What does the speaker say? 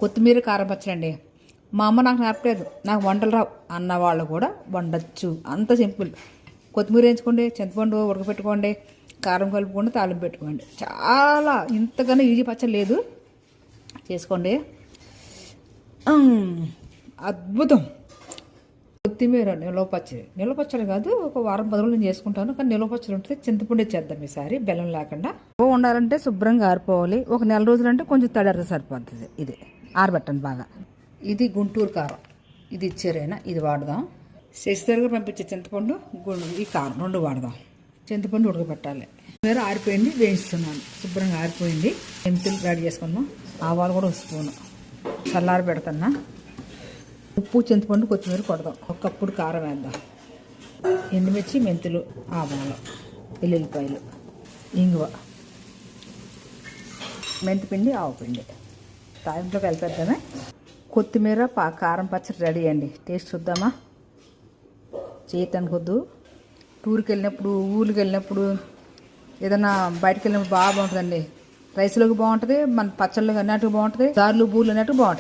కొత్తిమీర కారం పచ్చడి అండి. మా అమ్మ నాకు నేర్పలేదు, నాకు వంటలు రావు అన్న వాళ్ళు కూడా వండొచ్చు. అంత సింపుల్. కొత్తిమీర వేయించుకోండి, చింతపండు ఉడకపెట్టుకోండి, కారం కలుపుకోండి, తాలింపు పెట్టుకోండి. చాలా ఇంతకన్నా ఈజీ పచ్చడి లేదు. చేసుకోండి. అద్భుతం. కొత్తిమీర నిల్వ పచ్చడి కాదు, ఒక వారం 10 రోజులు నేను చేసుకుంటాను. కానీ నిల్వ పచ్చడి ఉంటుంది. చింతపండు చేద్దాం ఈసారి, బెల్లం లేకుండా. ఉండాలంటే శుభ్రంగా ఆరిపోవాలి. ఒక నెల రోజులంటే కొంచెం తడారితే సరిపోతుంది. ఇది ఆరబెట్టండి బాగా. ఇది గుంటూరు కారం, ఇది ఇచ్చారైనా, ఇది వాడదాం. శశిధర్గా పంపించే చింతపండు, ఈ కారం 2 వాడదాం. చింతపండు ఉడకబెట్టాలి. వేరే ఆరిపోయింది, వేయిస్తున్నాను. శుభ్రంగా ఆరిపోయింది. మెంతులు రెడీ చేసుకున్నాం. ఆవాలు కూడా 1 స్పూను చల్లారి పెడుతున్నా. ఉప్పు, చింతపండు, కొత్తిమీర కొడదాం. 1 కప్పుడు కారం వేద్దాం. ఎండుమిర్చి, మెంతులు, ఆవాలు, వెల్లుల్లిపాయలు, ఇంగువ, మెంతిపిండి, ఆవుపిండి. తాలింపులో కలిపేద్దామే. కొత్తిమీర కారం పచ్చడి రెడీ అండి. టేస్ట్ చూద్దామా? చేయటానికి వద్దు. టూర్కి వెళ్ళినప్పుడు, ఊరికి వెళ్ళినప్పుడు, ఏదైనా బయటకు వెళ్ళినప్పుడు బాగా బాగుంటుందండి. రైస్లోకి బాగుంటుంది, మన పచ్చళ్ళకి అన్నట్టుగా బాగుంటుంది, దారులు బూర్లు అన్నట్టు బాగుంటుంది.